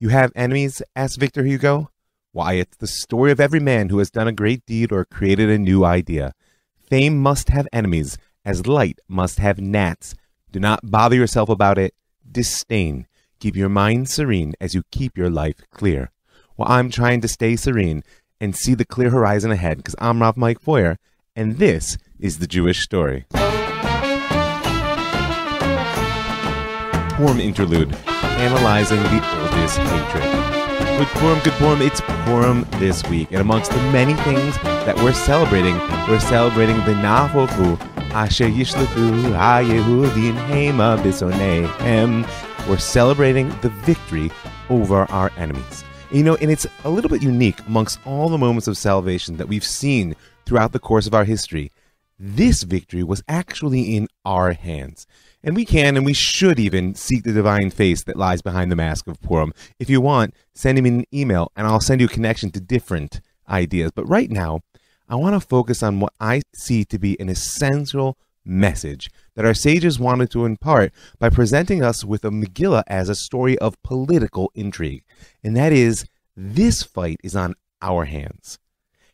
You have enemies? Asked Victor Hugo. Why, it's the story of every man who has done a great deed or created a new idea. Fame must have enemies, as light must have gnats. Do not bother yourself about it. Disdain. Keep your mind serene as you keep your life clear. Well, I'm trying to stay serene and see the clear horizon ahead because I'm Rav Mike, and this is the Jewish Story. Purim interlude, analyzing the oldest hatred. Good Purim, it's Purim this week. And amongst the many things that we're celebrating the Nafofu, Asher Yishlefu HaYehudim Hema B'Soneihem. We're celebrating the victory over our enemies. You know, and it's a little bit unique amongst all the moments of salvation that we've seen throughout the course of our history. This victory was actually in our hands. And we can and we should even seek the divine face that lies behind the mask of Purim. If you want, send me an email and I'll send you a connection to different ideas. But right now, I want to focus on what I see to be an essential message that our sages wanted to impart by presenting us with a Megillah as a story of political intrigue. And that is, this fight is on our hands.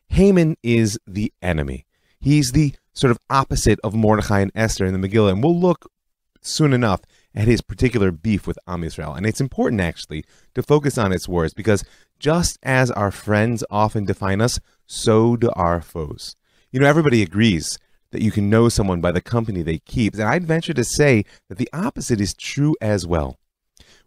Haman is the enemy. He's the sort of opposite of Mordechai and Esther in the Megillah, and we'll look soon enough at his particular beef with Am Yisrael. And it's important, actually, to focus on its words, because just as our friends often define us, so do our foes. You know, everybody agrees that you can know someone by the company they keep, and I'd venture to say that the opposite is true as well.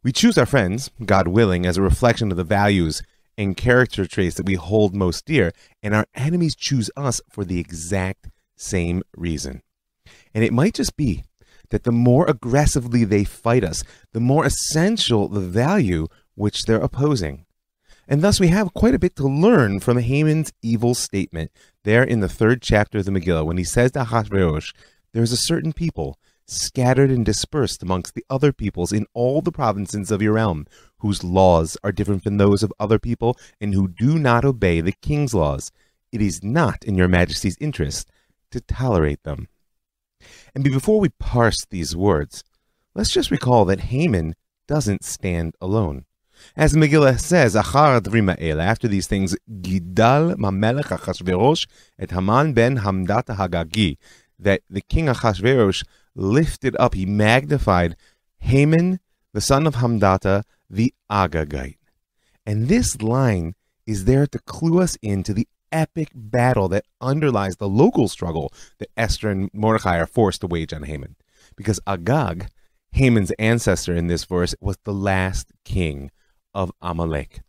We choose our friends, God willing, as a reflection of the values and character traits that we hold most dear, and our enemies choose us for the exact same reason. And it might just be that the more aggressively they fight us, the more essential the value which they're opposing. And thus we have quite a bit to learn from Haman's evil statement there in the 3rd chapter of the Megillah, when he says to Ahasuerus, "There's a certain people scattered and dispersed amongst the other peoples in all the provinces of your realm, whose laws are different from those of other people, and who do not obey the king's laws. It is not in your majesty's interest to tolerate them." And before we parse these words, let's just recall that Haman doesn't stand alone. As the Megillah says, after these things, Gidal Mamelech Achashverosh et Haman ben Hamdata Hagagi, that the king Achashverosh lifted up, he magnified Haman, the son of Hamdata, the Agagite. And this line is there to clue us into the epic battle that underlies the local struggle that Esther and Mordechai are forced to wage on Haman. Because Agag, Haman's ancestor in this verse, was the last king of Amalek.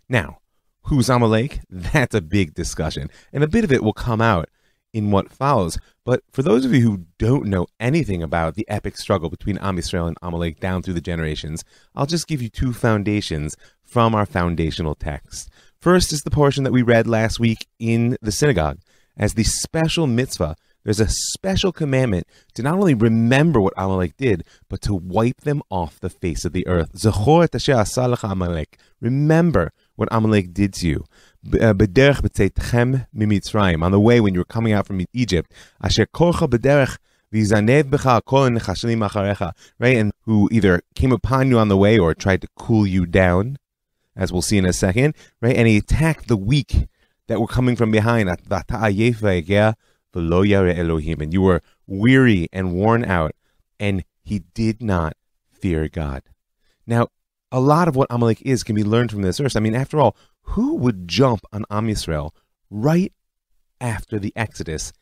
Now, who's Amalek? That's a big discussion, and a bit of it will come out in what follows. But for those of you who don't know anything about the epic struggle between Am Yisrael and Amalek down through the generations, I'll just give you two foundations from our foundational text. First is the portion that we read last week in the synagogue. As the special mitzvah, there's a special commandment to not only remember what Amalek did, but to wipe them off the face of the earth. Zechor et asher asa lecha Amalek. Remember what Amalek did to you. B'derech b'tzeitchem mimitzrayim. On the way when you were coming out from Egypt. Asher korcha b'derech v'zanev b'cha kol nechashalim acharecha. Right? And who either came upon you on the way or tried to cool you down, as we'll see in a second. Right? And he attacked the weak that were coming from behind. And you were weary and worn out, and he did not fear God. Now, a lot of what Amalek is can be learned from this verse. I mean, after all, who would jump on Am Yisrael right after the Exodus,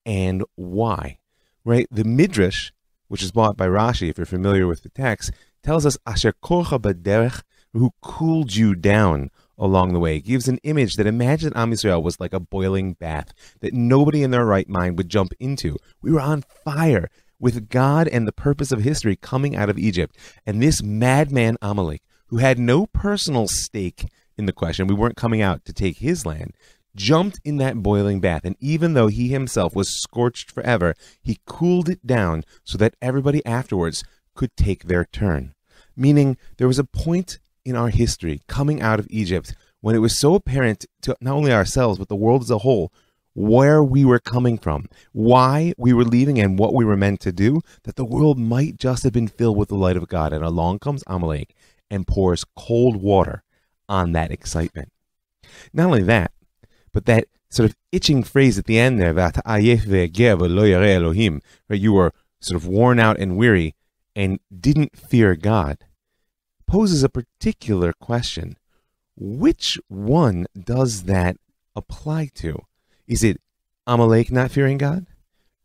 and why? Right? The Midrash, which is brought by Rashi, if you're familiar with the text, tells us Asher korcha b'derech, who cooled you down along the way. It gives an image that imagine Am Yisrael was like a boiling bath that nobody in their right mind would jump into. We were on fire with God and the purpose of history coming out of Egypt. And this madman Amalek, who had no personal stake in the question, we weren't coming out to take his land, jumped in that boiling bath. And even though he himself was scorched forever, he cooled it down so that everybody afterwards could take their turn. Meaning there was a point in our history coming out of Egypt when it was so apparent to not only ourselves but the world as a whole where we were coming from, why we were leaving, and what we were meant to do, that the world might just have been filled with the light of God. And along comes Amalek and pours cold water on that excitement. Not only that, but that sort of itching phrase at the end there, right? You were sort of worn out and weary and didn't fear God, poses a particular question. Which one does that apply to? Is it Amalek not fearing God,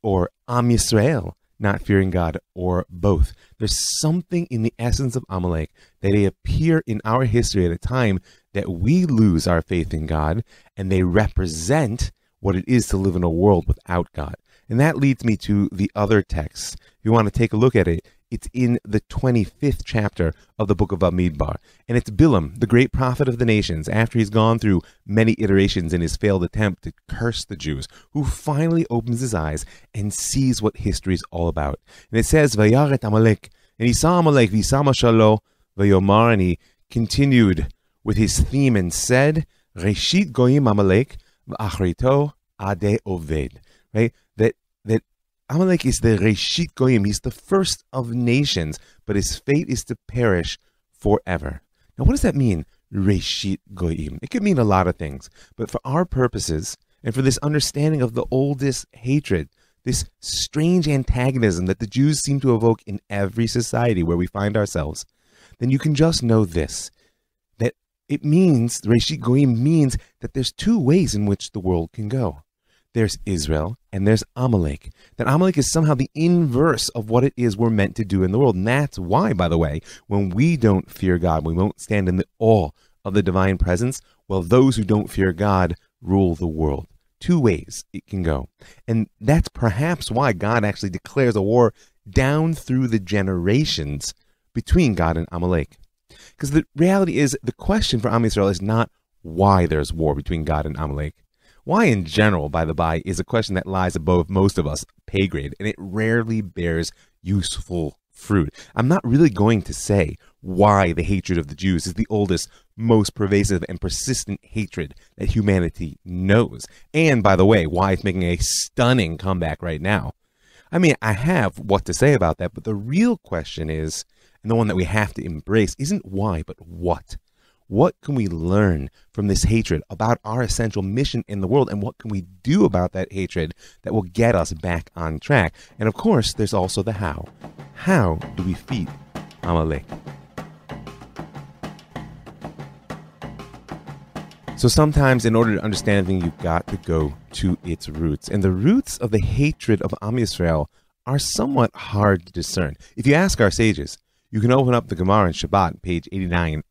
or Am Yisrael not fearing God, or both? There's something in the essence of Amalek that they appear in our history at a time that we lose our faith in God, and they represent what it is to live in a world without God. And that leads me to the other text. If you want to take a look at it, it's in the 25th chapter of the book of Bamidbar. And it's Bilam, the great prophet of the nations, after he's gone through many iterations in his failed attempt to curse the Jews, who finally opens his eyes and sees what history is all about. And it says, Vayaret Amalek, and he saw Amalek, Visama Shalo, Vayomar, and he continued with his theme and said, Reshit Goyim Amalek, V'achrito Ade Oved. Right? That Amalek is the Reshit Goyim. He's the first of nations, but his fate is to perish forever. Now, what does that mean, Reshit Goyim? It could mean a lot of things, but for our purposes, and for this understanding of the oldest hatred, this strange antagonism that the Jews seem to evoke in every society where we find ourselves, then you can just know this, that it means, Reshit Goyim means that there's two ways in which the world can go. There's Israel, and there's Amalek. That Amalek is somehow the inverse of what it is we're meant to do in the world. And that's why, by the way, when we don't fear God, we won't stand in the awe of the divine presence, well, those who don't fear God rule the world. Two ways it can go. And that's perhaps why God actually declares a war down through the generations between God and Amalek. Because the reality is, the question for Am Yisrael is not why there's war between God and Amalek. Why in general, by the by, is a question that lies above most of us pay grade, and it rarely bears useful fruit. I'm not really going to say why the hatred of the Jews is the oldest, most pervasive, and persistent hatred that humanity knows. And, by the way, why it's making a stunning comeback right now. I mean, I have what to say about that, but the real question is, and the one that we have to embrace, isn't why, but what. What can we learn from this hatred about our essential mission in the world, and what can we do about that hatred that will get us back on track? And of course, there's also the how. How do we defeat Amalek? So sometimes in order to understand anything, you've got to go to its roots. And the roots of the hatred of Am Yisrael are somewhat hard to discern. If you ask our sages, you can open up the Gemara in Shabbat, page 89,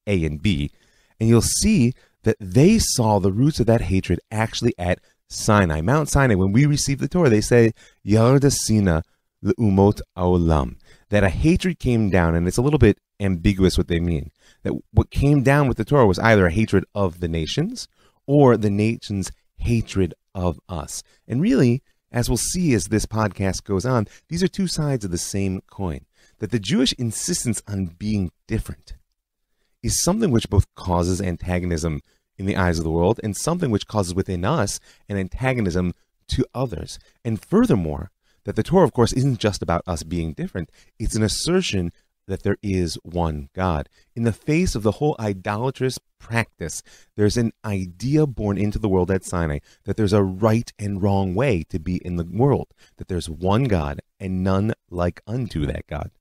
A and B, and you'll see that they saw the roots of that hatred actually at Sinai, Mount Sinai. When we received the Torah, they say, Yarda Sina le'umot ha'olam, that a hatred came down, and it's a little bit ambiguous what they mean, that what came down with the Torah was either a hatred of the nations or the nations' hatred of us. And really, as we'll see as this podcast goes on, these are two sides of the same coin, that the Jewish insistence on being different is something which both causes antagonism in the eyes of the world and something which causes within us an antagonism to others. And furthermore, that the Torah, of course, isn't just about us being different. It's an assertion that there is one God. In the face of the whole idolatrous practice, there's an idea born into the world at Sinai that there's a right and wrong way to be in the world, that there's one God and none like unto that God.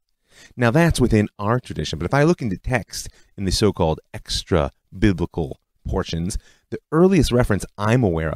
Now that's within our tradition, but if I look into text in the so-called extra-biblical portions, the earliest reference I'm aware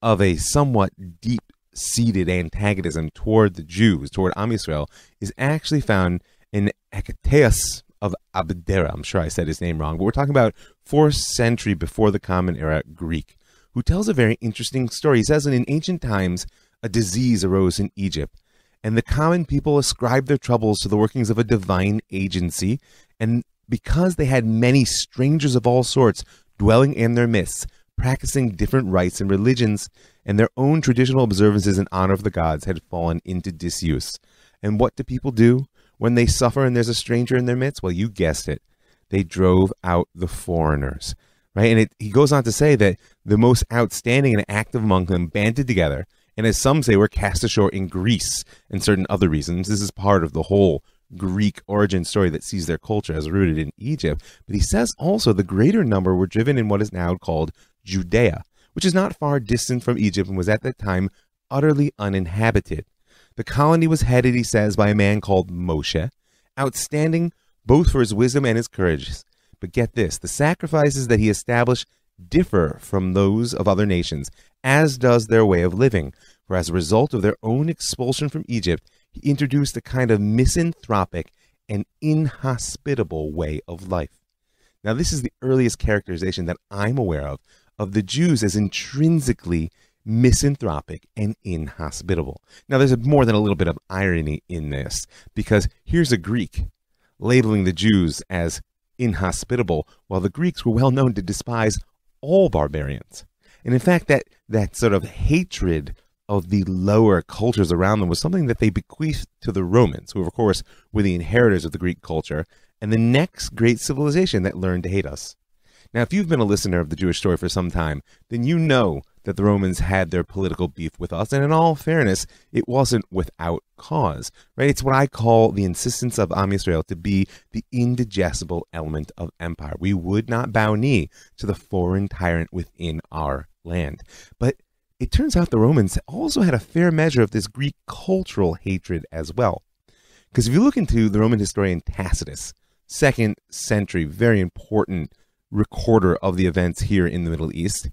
of a somewhat deep-seated antagonism toward the Jews, toward Am Yisrael, is actually found in Hecataeus of Abdera. I'm sure I said his name wrong, but we're talking about 4th century before the Common Era Greek, who tells a very interesting story. He says that in ancient times, a disease arose in Egypt, and the common people ascribed their troubles to the workings of a divine agency, and because they had many strangers of all sorts dwelling in their midst, practicing different rites and religions, and their own traditional observances in honor of the gods had fallen into disuse. And what do people do when they suffer and there's a stranger in their midst? Well, you guessed it. They drove out the foreigners, right? And he goes on to say that the most outstanding and active among them banded together, and as some say, were cast ashore in Greece and certain other reasons. This is part of the whole Greek origin story that sees their culture as rooted in Egypt, but he says also the greater number were driven in what is now called Judea, which is not far distant from Egypt and was at that time utterly uninhabited. The colony was headed, he says, by a man called Moshe, outstanding both for his wisdom and his courage. But get this, the sacrifices that he established differ from those of other nations, as does their way of living. For as a result of their own expulsion from Egypt, he introduced a kind of misanthropic and inhospitable way of life. Now, this is the earliest characterization that I'm aware of the Jews as intrinsically misanthropic and inhospitable. Now, there's more than a little bit of irony in this, because here's a Greek labeling the Jews as inhospitable, while the Greeks were well known to despise all barbarians. And in fact, that sort of hatred of the lower cultures around them was something that they bequeathed to the Romans, who, of course, were the inheritors of the Greek culture, and the next great civilization that learned to hate us. Now, if you've been a listener of the Jewish story for some time, then you know that the Romans had their political beef with us, and in all fairness, it wasn't without cause, right? It's what I call the insistence of Am Yisrael to be the indigestible element of empire. We would not bow knee to the foreign tyrant within our land. But it turns out the Romans also had a fair measure of this Greek cultural hatred as well. Because if you look into the Roman historian Tacitus, 2nd century, very important recorder of the events here in the Middle East,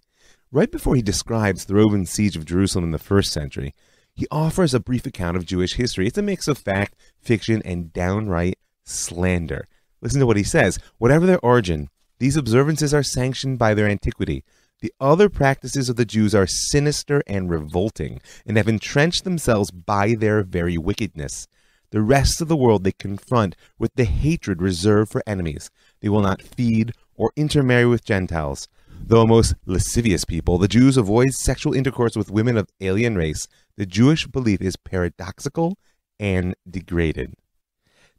right before he describes the Roman siege of Jerusalem in the 1st century, he offers a brief account of Jewish history. It's a mix of fact, fiction, and downright slander. Listen to what he says. Whatever their origin, these observances are sanctioned by their antiquity. The other practices of the Jews are sinister and revolting, and have entrenched themselves by their very wickedness. The rest of the world they confront with the hatred reserved for enemies. They will not feed or intermarry with Gentiles. Though a most lascivious people, the Jews avoid sexual intercourse with women of alien race. The Jewish belief is paradoxical and degraded.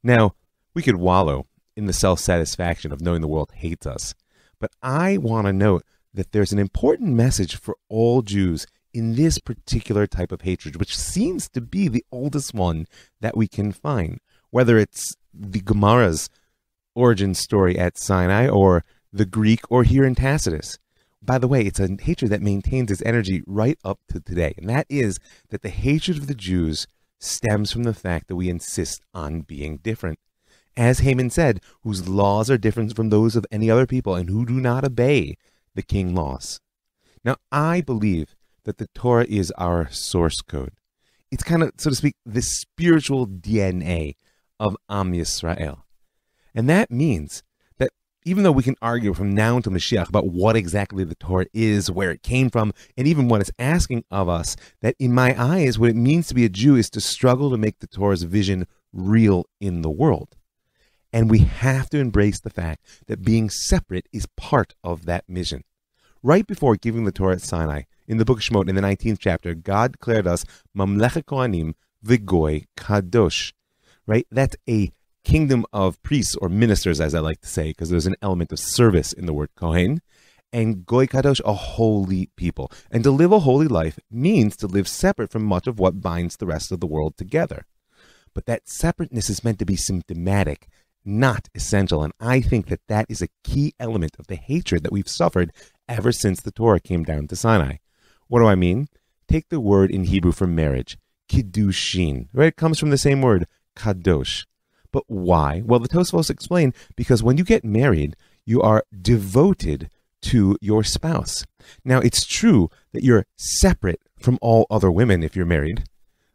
Now, we could wallow in the self-satisfaction of knowing the world hates us, but I want to note that there's an important message for all Jews in this particular type of hatred, which seems to be the oldest one that we can find, whether it's the Gemara's origin story at Sinai, or the Greek, or here in Tacitus. By the way, it's a hatred that maintains its energy right up to today, and that is that the hatred of the Jews stems from the fact that we insist on being different. As Haman said, whose laws are different from those of any other people, and who do not obey the king laws. Now, I believe that the Torah is our source code. It's kind of, so to speak, the spiritual DNA of Am Yisrael. And that means that even though we can argue from now until Mashiach about what exactly the Torah is, where it came from, and even what it's asking of us, that in my eyes, what it means to be a Jew is to struggle to make the Torah's vision real in the world. And we have to embrace the fact that being separate is part of that mission. Right before giving the Torah at Sinai, in the book of Shemot, in the 19th chapter, God declared us Mamlechet Kohanim v'Goy Kadosh. Right? That's a kingdom of priests, or ministers, as I like to say, because there's an element of service in the word Kohen, and Goy Kadosh, a holy people. And to live a holy life means to live separate from much of what binds the rest of the world together. But that separateness is meant to be symptomatic, not essential. And I think that that is a key element of the hatred that we've suffered ever since the Torah came down to Sinai. What do I mean? Take the word in Hebrew for marriage, kiddushin, right? It comes from the same word, kadosh. But why? Well, the Tosfos explain, because when you get married, you are devoted to your spouse. Now, it's true that you're separate from all other women if you're married,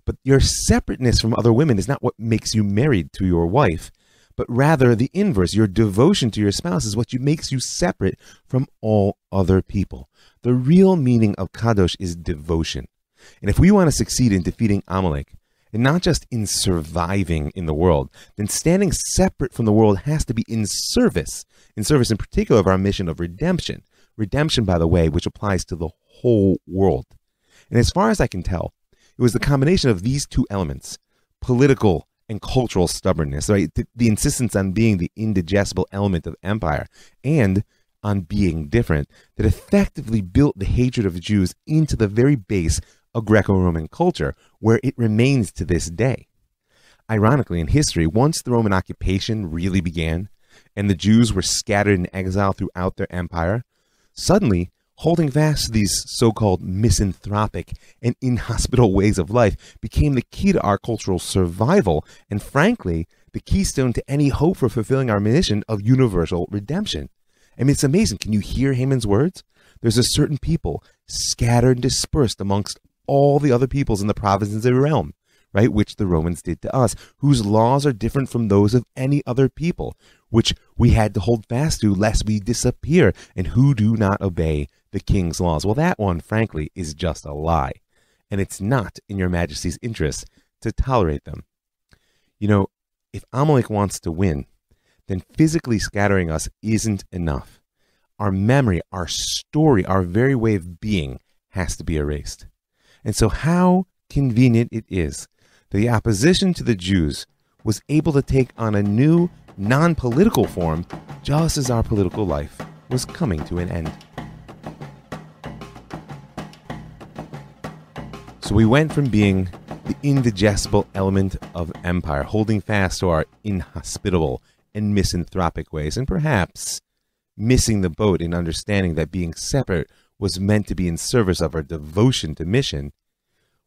but your separateness from other women is not what makes you married to your wife, but rather the inverse. Your devotion to your spouse is what makes you separate from all other people. The real meaning of kadosh is devotion. And if we want to succeed in defeating Amalek, and not just in surviving in the world, then standing separate from the world has to be in service in particular of our mission of redemption. Redemption, by the way, which applies to the whole world. And as far as I can tell, it was the combination of these two elements, political and cultural stubbornness, right? The insistence on being the indigestible element of empire, and on being different, that effectively built the hatred of the Jews into the very base of Greco-Roman culture, where it remains to this day. Ironically, in history, once the Roman occupation really began and the Jews were scattered in exile throughout their empire, suddenly holding fast to these so-called misanthropic and inhospitable ways of life became the key to our cultural survival and, frankly, the keystone to any hope for fulfilling our mission of universal redemption. I mean, it's amazing. Can you hear Haman's words? There's a certain people scattered and dispersed amongst all the other peoples in the provinces of the realm, right, which the Romans did to us, whose laws are different from those of any other people, which we had to hold fast to lest we disappear, and who do not obey the king's laws. Well, that one, frankly, is just a lie, and it's not in your majesty's interest to tolerate them. You know, if Amalek wants to win, then physically scattering us isn't enough. Our memory, our story, our very way of being has to be erased. And so how convenient it is that the opposition to the Jews was able to take on a new, non-political form just as our political life was coming to an end. So we went from being the indigestible element of empire, holding fast to our inhospitable and misanthropic ways, and perhaps missing the boat in understanding that being separate was meant to be in service of our devotion to mission,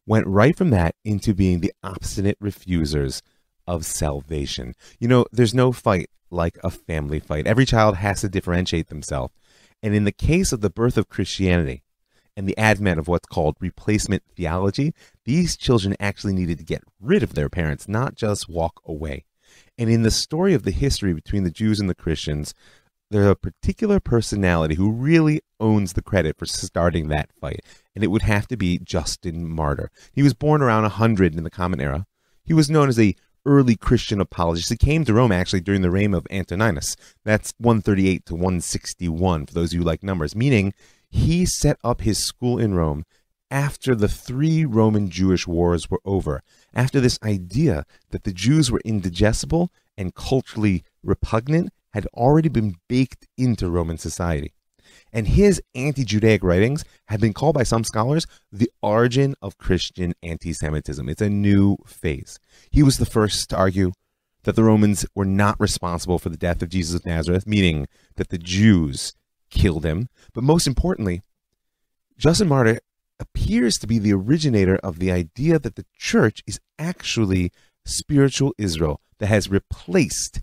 went right from that into being the obstinate refusers of salvation. You know, there's no fight like a family fight. Every child has to differentiate themselves. And in the case of the birth of Christianity and the advent of what's called replacement theology, these children actually needed to get rid of their parents, not just walk away. And in the story of the history between the Jews and the Christians, there's a particular personality who really owns the credit for starting that fight, and it would have to be Justin Martyr. He was born around 100 in the Common Era. He was known as a early Christian apologist. He came to Rome actually during the reign of Antoninus. That's 138 to 161 for those of you who like numbers, meaning he set up his school in Rome after the 3 Roman Jewish wars were over, after this idea that the Jews were indigestible and culturally repugnant had already been baked into Roman society. And his anti-Judaic writings have been called by some scholars the origin of Christian anti-Semitism. It's a new phase. He was the first to argue that the Romans were not responsible for the death of Jesus of Nazareth, meaning that the Jews killed him. But most importantly, Justin Martyr appears to be the originator of the idea that the church is actually spiritual Israel that has replaced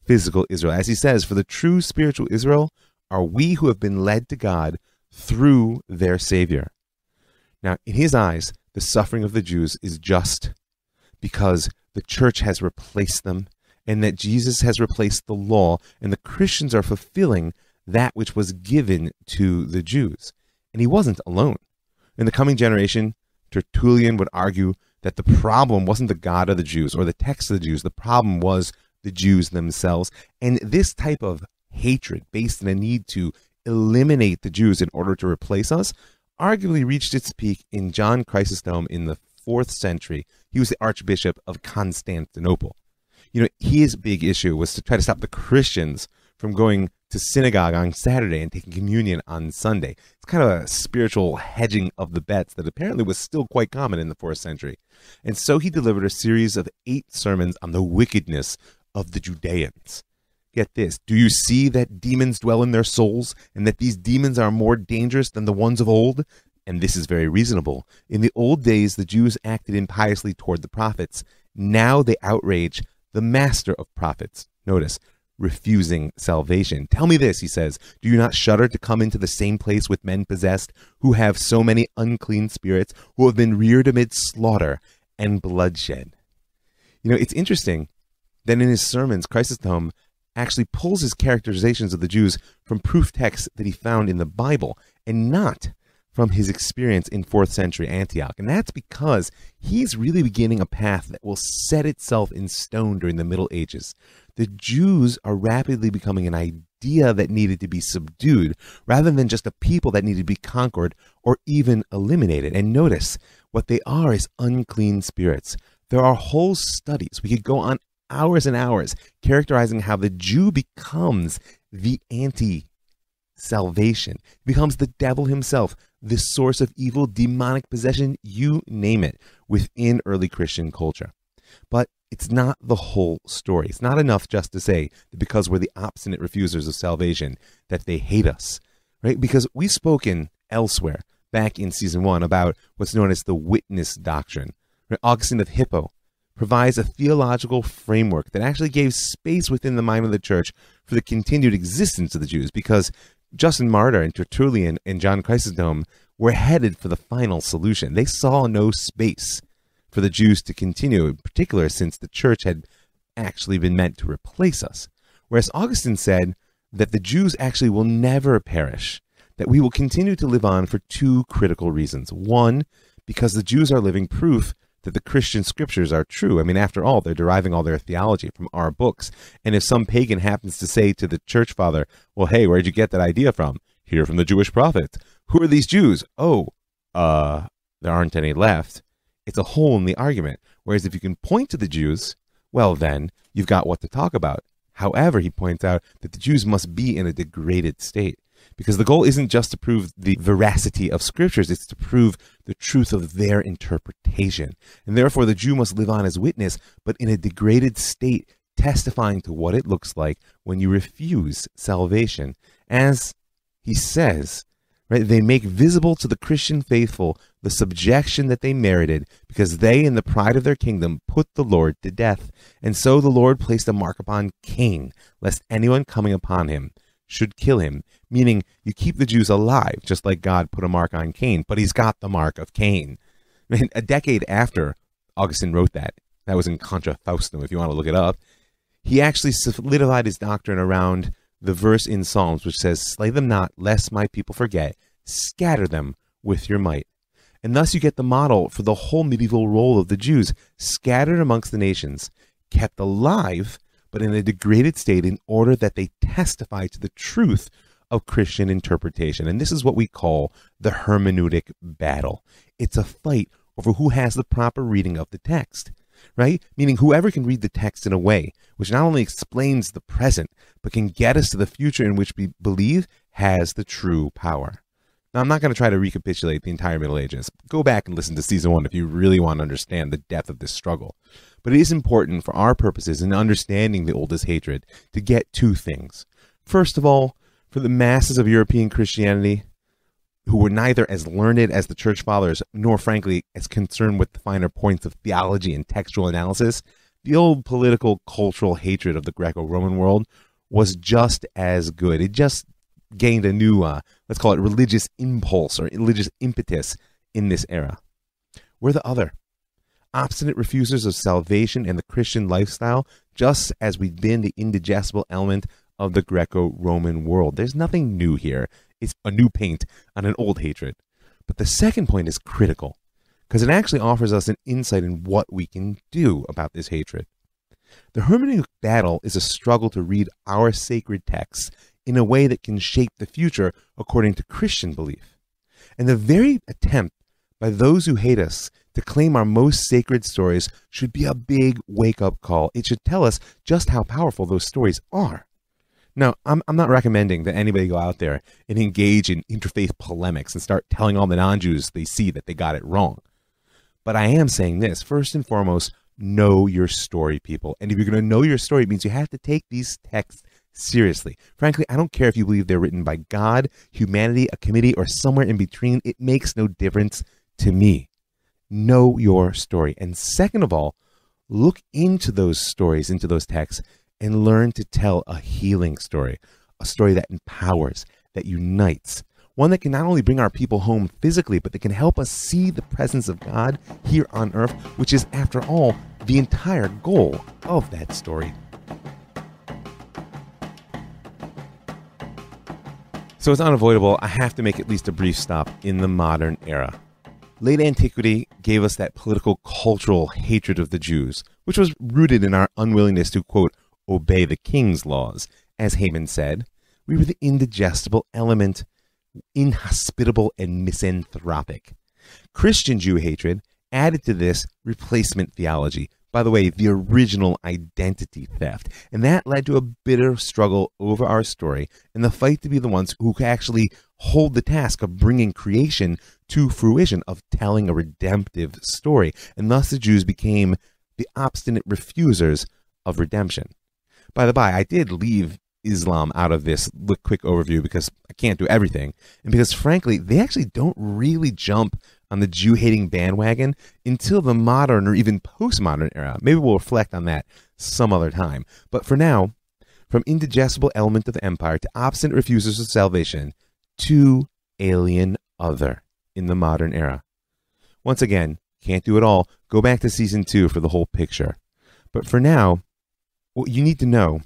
physical Israel. As he says, for the true spiritual Israel are we who have been led to God through their Savior. Now, in his eyes, the suffering of the Jews is just because the church has replaced them and that Jesus has replaced the law, and the Christians are fulfilling that which was given to the Jews. And he wasn't alone. In the coming generation, Tertullian would argue that the problem wasn't the God of the Jews or the text of the Jews. The problem was the Jews themselves. And this type of hatred based on a need to eliminate the Jews in order to replace us arguably reached its peak in John Chrysostom in the 4th century. He was the Archbishop of Constantinople. You know, his big issue was to try to stop the Christians from going to synagogue on Saturday and taking communion on Sunday. It's kind of a spiritual hedging of the bets that apparently was still quite common in the 4th century. And so he delivered a series of 8 sermons on the wickedness of the Judeans. Get this. Do you see that demons dwell in their souls and that these demons are more dangerous than the ones of old? And this is very reasonable. In the old days, the Jews acted impiously toward the prophets. Now they outrage the master of prophets. Notice, refusing salvation. Tell me this, he says, do you not shudder to come into the same place with men possessed, who have so many unclean spirits, who have been reared amid slaughter and bloodshed? You know, it's interesting that in his sermons, Chrysostom actually pulls his characterizations of the Jews from proof texts that he found in the Bible, and not from his experience in 4th century Antioch. And that's because he's really beginning a path that will set itself in stone during the Middle Ages. The Jews are rapidly becoming an idea that needed to be subdued, rather than just a people that needed to be conquered or even eliminated. And notice, what they are is unclean spirits. There are whole studies, we could go on hours and hours, characterizing how the Jew becomes the anti-salvation, becomes the devil himself, the source of evil, demonic possession, you name it, within early Christian culture. But it's not the whole story. It's not enough just to say that because we're the obstinate refusers of salvation, that they hate us, right? Because we've spoken elsewhere, back in season 1, about what's known as the witness doctrine. Right? Augustine of Hippo provides a theological framework that actually gave space within the mind of the church for the continued existence of the Jews, because Justin Martyr and Tertullian and John Chrysostom were headed for the final solution. They saw no space for the Jews to continue, in particular since the church had actually been meant to replace us. Whereas Augustine said that the Jews actually will never perish, that we will continue to live on for 2 critical reasons. One, because the Jews are living proof that the Christian scriptures are true. I mean, after all, they're deriving all their theology from our books. And if some pagan happens to say to the church father, well, hey, where'd you get that idea from? Hear from the Jewish prophet. Who are these Jews? Oh, there aren't any left. It's a hole in the argument. Whereas if you can point to the Jews, well, then you've got what to talk about. However, he points out that the Jews must be in a degraded state, because the goal isn't just to prove the veracity of scriptures, it's to prove the truth of their interpretation. And therefore, the Jew must live on as witness, but in a degraded state, testifying to what it looks like when you refuse salvation. As he says, right, they make visible to the Christian faithful the subjection that they merited, because they, in the pride of their kingdom, put the Lord to death. And so the Lord placed a mark upon Cain, lest anyone coming upon him should kill him. Meaning, you keep the Jews alive, just like God put a mark on Cain, but he's got the mark of Cain. I mean, a decade after Augustine wrote that was in Contra Faustum, if you want to look it up, he actually solidified his doctrine around the verse in Psalms, which says, slay them not, lest my people forget, scatter them with your might. And thus you get the model for the whole medieval role of the Jews, scattered amongst the nations, kept alive, but in a degraded state in order that they testify to the truth of Christian interpretation. And this is what we call the hermeneutic battle. It's a fight over who has the proper reading of the text, right? Meaning whoever can read the text in a way which not only explains the present, but can get us to the future in which we believe has the true power. Now, I'm not going to try to recapitulate the entire Middle Ages. Go back and listen to season 1 if you really want to understand the depth of this struggle. But it is important for our purposes in understanding the oldest hatred to get 2 things. First of all, for the masses of European Christianity, who were neither as learned as the church fathers, nor frankly as concerned with the finer points of theology and textual analysis, the old political, cultural hatred of the Greco-Roman world was just as good. It just gained a new, let's call it religious impulse or religious impetus in this era. We're the other. Obstinate refusers of salvation and the Christian lifestyle, just as we've been the indigestible element of the Greco-Roman world. There's nothing new here. It's a new paint on an old hatred. But the second point is critical, because it actually offers us an insight in what we can do about this hatred. The hermeneutic battle is a struggle to read our sacred texts in a way that can shape the future according to Christian belief. And the very attempt by those who hate us to claim our most sacred stories should be a big wake-up call. It should tell us just how powerful those stories are. Now, I'm not recommending that anybody go out there and engage in interfaith polemics and start telling all the non-Jews they see that they got it wrong. But I am saying this, first and foremost, know your story, people. And if you're going to know your story, it means you have to take these texts seriously. Frankly, I don't care if you believe they're written by God, humanity, a committee, or somewhere in between. It makes no difference to me. Know your story. And second of all, look into those stories, into those texts, and learn to tell a healing story, a story that empowers, that unites, one that can not only bring our people home physically, but that can help us see the presence of God here on earth, which is, after all, the entire goal of that story. So it's unavoidable, I have to make at least a brief stop in the modern era. Late antiquity gave us that political, cultural hatred of the Jews, which was rooted in our unwillingness to, quote, obey the king's laws. As Haman said, we were the indigestible element, inhospitable and misanthropic. Christian Jew hatred added to this replacement theology. By the way, the original identity theft. And that led to a bitter struggle over our story and the fight to be the ones who could actually hold the task of bringing creation to fruition, of telling a redemptive story. And thus the Jews became the obstinate refusers of redemption. By the by, I did leave Islam out of this quick overview because I can't do everything, and because frankly they actually don't really jump on the Jew-hating bandwagon until the modern or even postmodern era. Maybe we'll reflect on that some other time. But for now, from indigestible element of the empire to obstinate refusers of salvation to alien other in the modern era. Once again, can't do it all. Go back to season 2 for the whole picture. But for now, what you need to know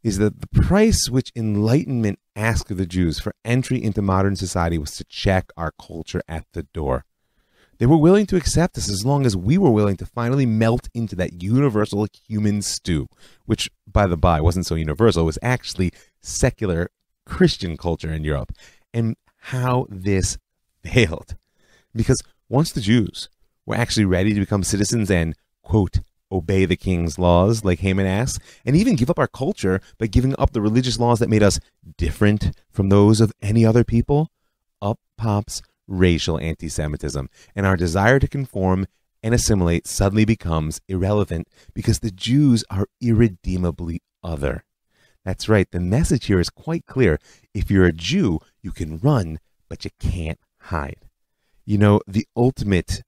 is that the price which Enlightenment asked of the Jews for entry into modern society was to check our culture at the door. They were willing to accept us as long as we were willing to finally melt into that universal human stew, which, by the by, wasn't so universal. It was actually secular Christian culture in Europe. And how this failed. Because once the Jews were actually ready to become citizens and, quote, obey the king's laws, like Haman asks, and even give up our culture by giving up the religious laws that made us different from those of any other people, up pops racial anti-Semitism, and our desire to conform and assimilate suddenly becomes irrelevant because the Jews are irredeemably other. That's right, the message here is quite clear. If you're a Jew, you can run, but you can't hide. You know, the ultimate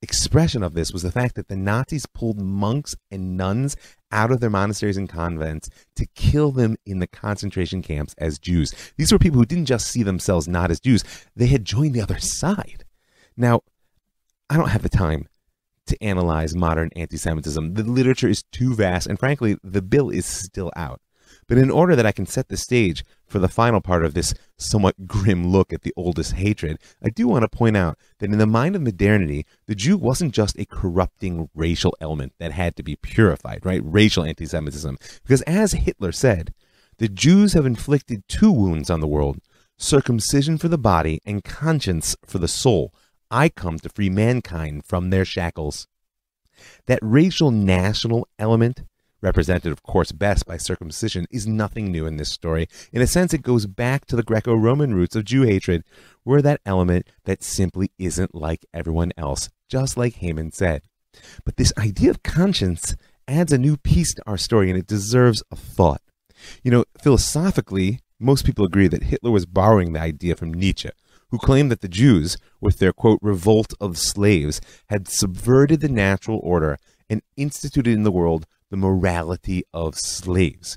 expression of this was the fact that the Nazis pulled monks and nuns out of their monasteries and convents to kill them in the concentration camps as Jews. These were people who didn't just see themselves not as Jews, they had joined the other side. Now, I don't have the time to analyze modern anti-Semitism. The literature is too vast, and frankly, the bill is still out. But in order that I can set the stage for the final part of this somewhat grim look at the oldest hatred, I do want to point out that in the mind of modernity, the Jew wasn't just a corrupting racial element that had to be purified, right? Racial anti-Semitism. Because as Hitler said, the Jews have inflicted 2 wounds on the world, circumcision for the body and conscience for the soul. I come to free mankind from their shackles. That racial national element, represented, of course, best by circumcision, is nothing new in this story. In a sense, it goes back to the Greco-Roman roots of Jew hatred, where that element that simply isn't like everyone else, just like Haman said. But this idea of conscience adds a new piece to our story, and it deserves a thought. You know, philosophically, most people agree that Hitler was borrowing the idea from Nietzsche, who claimed that the Jews, with their, quote, revolt of slaves, had subverted the natural order and instituted in the world the morality of slaves.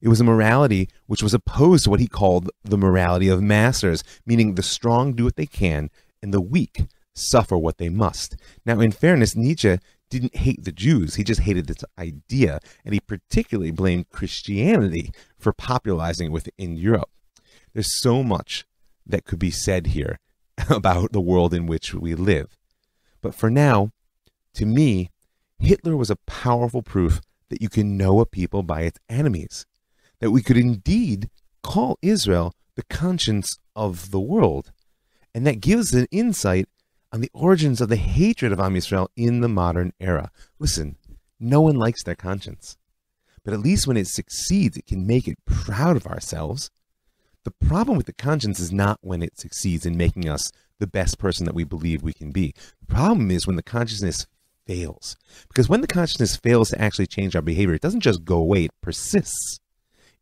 It was a morality which was opposed to what he called the morality of masters, meaning the strong do what they can and the weak suffer what they must. Now, in fairness, Nietzsche didn't hate the Jews. He just hated this idea, and he particularly blamed Christianity for popularizing it within Europe. There's so much that could be said here about the world in which we live. But for now, to me, Hitler was a powerful proof that you can know a people by its enemies, that we could indeed call Israel the conscience of the world, and that gives an insight on the origins of the hatred of Am Yisrael in the modern era. Listen, no one likes their conscience, but at least when it succeeds, it can make it proud of ourselves. The problem with the conscience is not when it succeeds in making us the best person that we believe we can be. The problem is when the consciousness fails. Because when the consciousness fails to actually change our behavior, it doesn't just go away, it persists.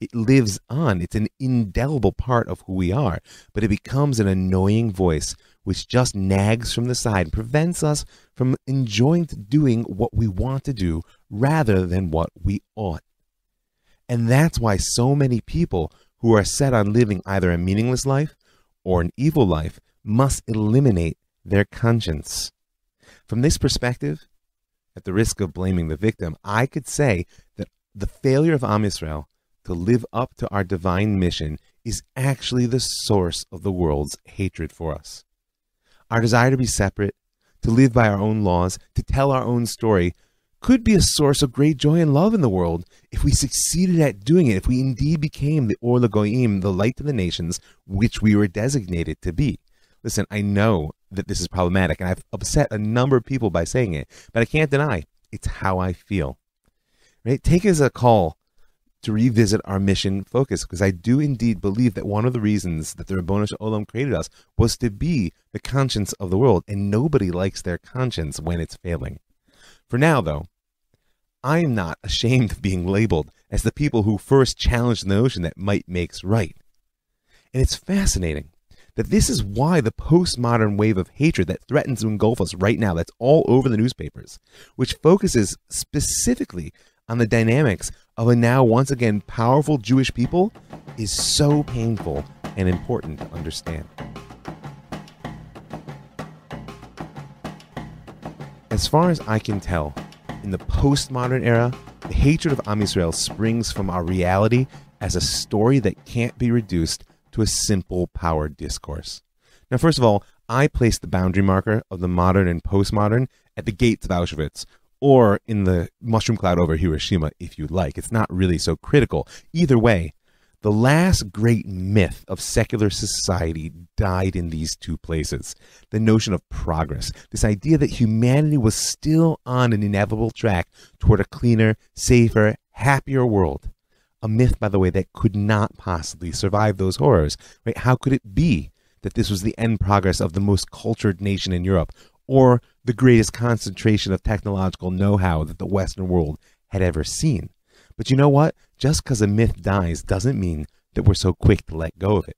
It lives on. It's an indelible part of who we are, but it becomes an annoying voice which just nags from the side and prevents us from enjoying doing what we want to do rather than what we ought. And that's why so many people who are set on living either a meaningless life or an evil life must eliminate their conscience. From this perspective, at the risk of blaming the victim, I could say that the failure of Am Yisrael to live up to our divine mission is actually the source of the world's hatred for us. Our desire to be separate, to live by our own laws, to tell our own story, could be a source of great joy and love in the world if we succeeded at doing it, if we indeed became the Or LaGoyim, the light to the nations, which we were designated to be. Listen, I know that this is problematic, and I've upset a number of people by saying it, but I can't deny it's how I feel. Right? Take it as a call to revisit our mission focus, because I do indeed believe that one of the reasons that the Ribbono Shel Olam created us was to be the conscience of the world, and nobody likes their conscience when it's failing. For now, though, I'm not ashamed of being labeled as the people who first challenged the notion that might makes right. And it's fascinating that this is why the postmodern wave of hatred that threatens to engulf us right now, that's all over the newspapers, which focuses specifically on the dynamics of a now once again powerful Jewish people, is so painful and important to understand. As far as I can tell, in the postmodern era, the hatred of Am Yisrael springs from our reality as a story that can't be reduced to a simple power discourse. Now, first of all, I place the boundary marker of the modern and postmodern at the gates of Auschwitz, or in the mushroom cloud over Hiroshima, if you like. It's not really so critical. Either way, the last great myth of secular society died in these two places. The notion of progress, this idea that humanity was still on an inevitable track toward a cleaner, safer, happier world. A myth, by the way, that could not possibly survive those horrors. Right? How could it be that this was the end progress of the most cultured nation in Europe, or the greatest concentration of technological know-how that the Western world had ever seen? But you know what? Just because a myth dies doesn't mean that we're so quick to let go of it.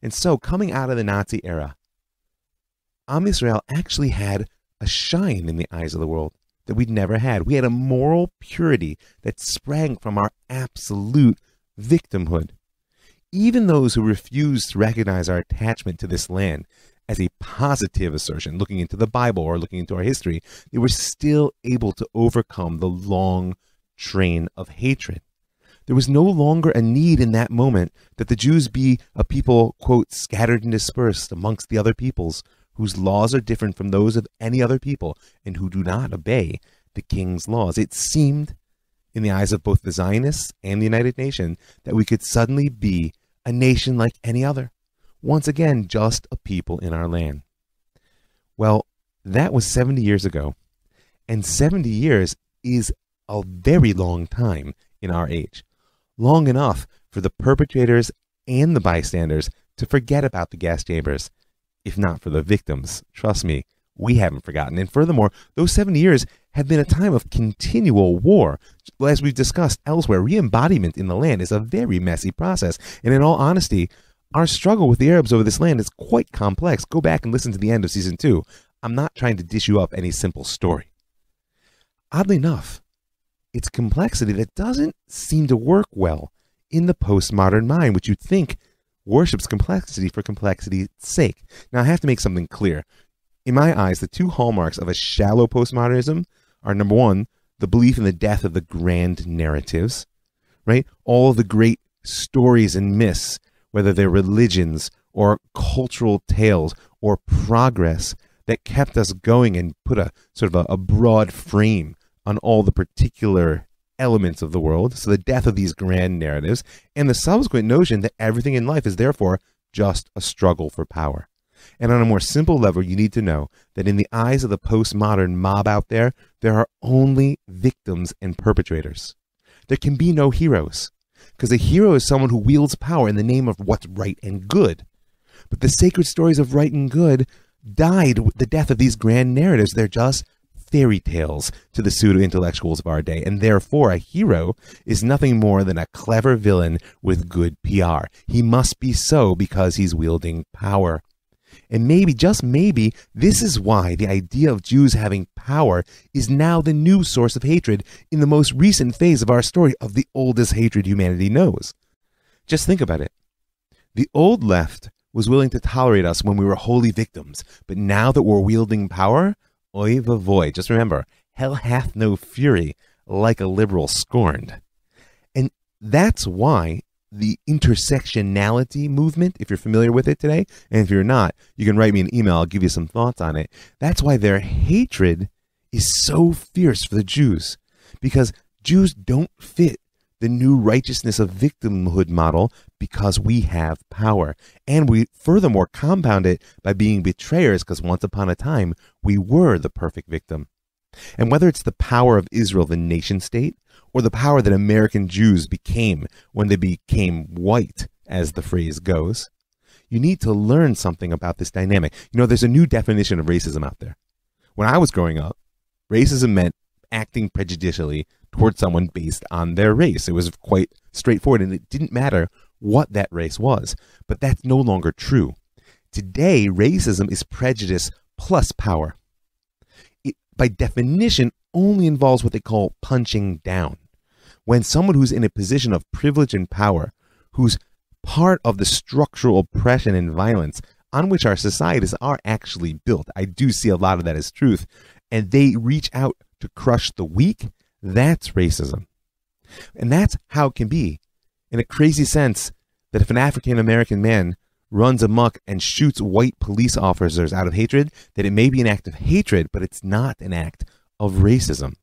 And so, coming out of the Nazi era, Am Yisrael actually had a shine in the eyes of the world that we'd never had. We had a moral purity that sprang from our absolute victimhood. Even those who refused to recognize our attachment to this land as a positive assertion, looking into the Bible or looking into our history, they were still able to overcome the long train of hatred. There was no longer a need in that moment that the Jews be a people, quote, scattered and dispersed amongst the other peoples, whose laws are different from those of any other people, and who do not obey the king's laws. It seemed, in the eyes of both the Zionists and the United Nations, that we could suddenly be a nation like any other. Once again, just a people in our land. Well, that was 70 years ago. And 70 years is a very long time in our age. Long enough for the perpetrators and the bystanders to forget about the gas chambers. If not for the victims, trust me, we haven't forgotten. And furthermore, those 70 years have been a time of continual war. As we've discussed elsewhere, re-embodiment in the land is a very messy process. And in all honesty, our struggle with the Arabs over this land is quite complex. Go back and listen to the end of season 2. I'm not trying to dish you up any simple story. Oddly enough, it's complexity that doesn't seem to work well in the postmodern mind, which you'd think worships complexity for complexity's sake. Now, I have to make something clear. In my eyes, the two hallmarks of a shallow postmodernism are, number one, the belief in the death of the grand narratives, right? All of the great stories and myths, whether they're religions or cultural tales or progress, that kept us going and put a sort of a broad frame on all the particular elements of the world. So the death of these grand narratives and the subsequent notion that everything in life is therefore just a struggle for power. And on a more simple level, you need to know that in the eyes of the postmodern mob out there, there are only victims and perpetrators. There can be no heroes, because a hero is someone who wields power in the name of what's right and good. But the sacred stories of right and good died with the death of these grand narratives. They're just fairy tales to the pseudo-intellectuals of our day, and therefore a hero is nothing more than a clever villain with good PR. He must be so because he's wielding power. And maybe, just maybe, this is why the idea of Jews having power is now the new source of hatred in the most recent phase of our story of the oldest hatred humanity knows. Just think about it. The old left was willing to tolerate us when we were holy victims, but now that we're wielding power, oy vavoy, just remember, hell hath no fury like a liberal scorned. And that's why the intersectionality movement, if you're familiar with it today, and if you're not, you can write me an email, I'll give you some thoughts on it. That's why their hatred is so fierce for the Jews, because Jews don't fit the new righteousness of victimhood model because we have power. And we furthermore compound it by being betrayers, because once upon a time, we were the perfect victim. And whether it's the power of Israel, the nation state, or the power that American Jews became when they became white, as the phrase goes, you need to learn something about this dynamic. You know, there's a new definition of racism out there. When I was growing up, racism meant acting prejudicially towards someone based on their race. It was quite straightforward, and it didn't matter what that race was. But that's no longer true. Today, racism is prejudice plus power. It, by definition, only involves what they call punching down. When someone who's in a position of privilege and power, who's part of the structural oppression and violence on which our societies are actually built, I do see a lot of that as truth, and they reach out to crush the weak, that's racism. And that's how it can be, in a crazy sense, that if an African-American man runs amok and shoots white police officers out of hatred, that it may be an act of hatred, but it's not an act of racism,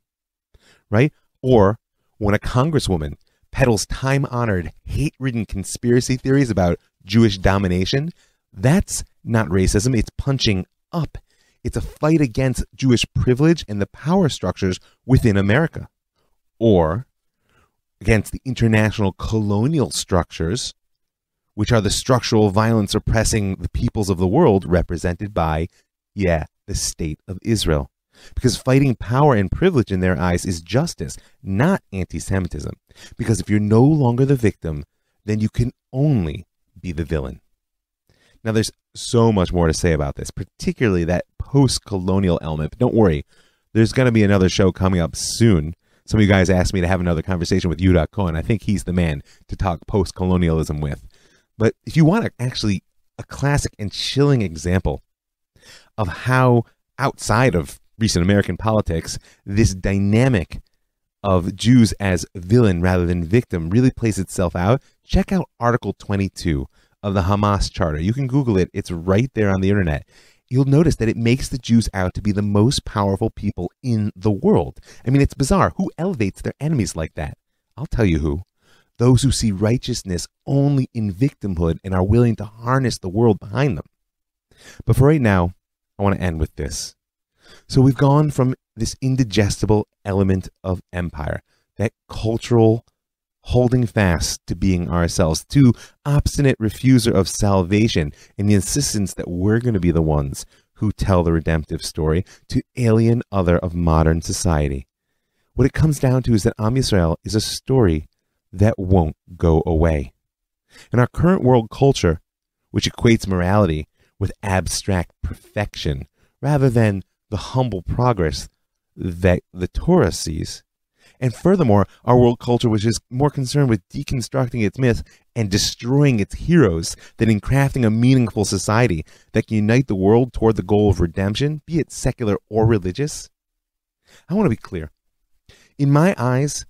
right? Or when a congresswoman peddles time-honored, hate-ridden conspiracy theories about Jewish domination, that's not racism, it's punching up. It's a fight against Jewish privilege and the power structures within America. Or against the international colonial structures, which are the structural violence oppressing the peoples of the world represented by, the state of Israel. Because fighting power and privilege in their eyes is justice, not anti-Semitism. Because if you're no longer the victim, then you can only be the villain. Now, there's so much more to say about this, particularly that post-colonial element. But don't worry, there's going to be another show coming up soon. Some of you guys asked me to have another conversation with Yehuda Cohen. I think he's the man to talk post-colonialism with. But if you want actually a classic and chilling example of how outside of recent American politics, this dynamic of Jews as villain rather than victim really plays itself out, check out Article 22 of the Hamas Charter. You can Google it. It's right there on the internet. You'll notice that it makes the Jews out to be the most powerful people in the world. I mean, it's bizarre. Who elevates their enemies like that? I'll tell you who. Those who see righteousness only in victimhood and are willing to harness the world behind them. But for right now, I want to end with this. So we've gone from this indigestible element of empire, that cultural holding fast to being ourselves, to obstinate refuser of salvation and the insistence that we're going to be the ones who tell the redemptive story, to alien other of modern society. What it comes down to is that Am Yisrael is a story that won't go away. In our current world culture, which equates morality with abstract perfection rather than the humble progress that the Torah sees, and furthermore, our world culture which is more concerned with deconstructing its myths and destroying its heroes than in crafting a meaningful society that can unite the world toward the goal of redemption, be it secular or religious. I want to be clear. In my eyes,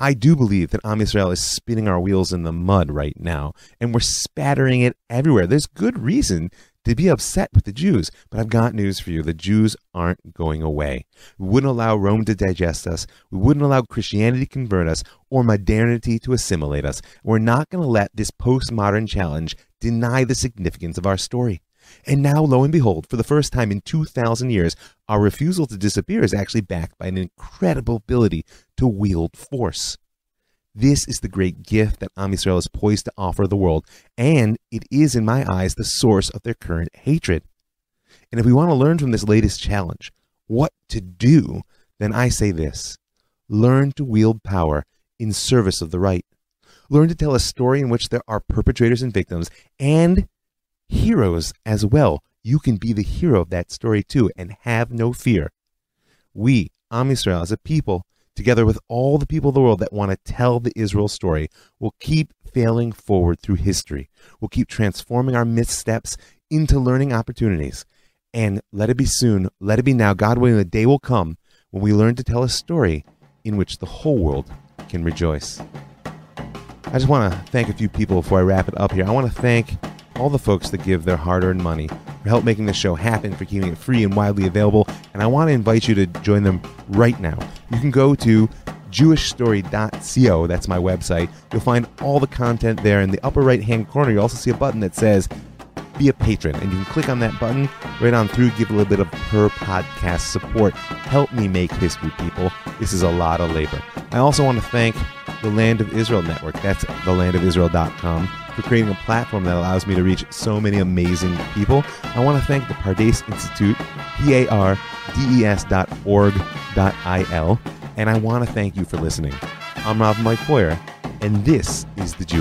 I do believe that Am Yisrael is spinning our wheels in the mud right now, and we're spattering it everywhere. There's good reason to be upset with the Jews, but I've got news for you. The Jews aren't going away. We wouldn't allow Rome to digest us. We wouldn't allow Christianity to convert us or modernity to assimilate us. We're not going to let this postmodern challenge deny the significance of our story. And now, lo and behold, for the first time in 2,000 years, our refusal to disappear is actually backed by an incredible ability to wield force. This is the great gift that Am Yisrael is poised to offer the world, and it is, in my eyes, the source of their current hatred. And if we want to learn from this latest challenge what to do, then I say this: learn to wield power in service of the right. Learn to tell a story in which there are perpetrators and victims, and heroes as well. You can be the hero of that story too, and have no fear. We, Am Yisrael, as a people, together with all the people of the world that want to tell the Israel story, will keep failing forward through history. We'll keep transforming our missteps into learning opportunities. And let it be soon, let it be now, God willing, the day will come when we learn to tell a story in which the whole world can rejoice. I just want to thank a few people before I wrap it up here. I want to thank all the folks that give their hard-earned money for help making this show happen, for keeping it free and widely available. And I want to invite you to join them right now. You can go to jewishstory.co. That's my website. You'll find all the content there. In the upper right-hand corner, you'll also see a button that says Be a Patron. And you can click on that button right on through, give a little bit of per podcast support. Help me make history, people. This is a lot of labor. I also want to thank the Land of Israel Network. That's thelandofisrael.com. for creating a platform that allows me to reach so many amazing people. I want to thank the Pardes Institute, pardes.org.il, and I want to thank you for listening. I'm Rav Mike, and this is the Jewish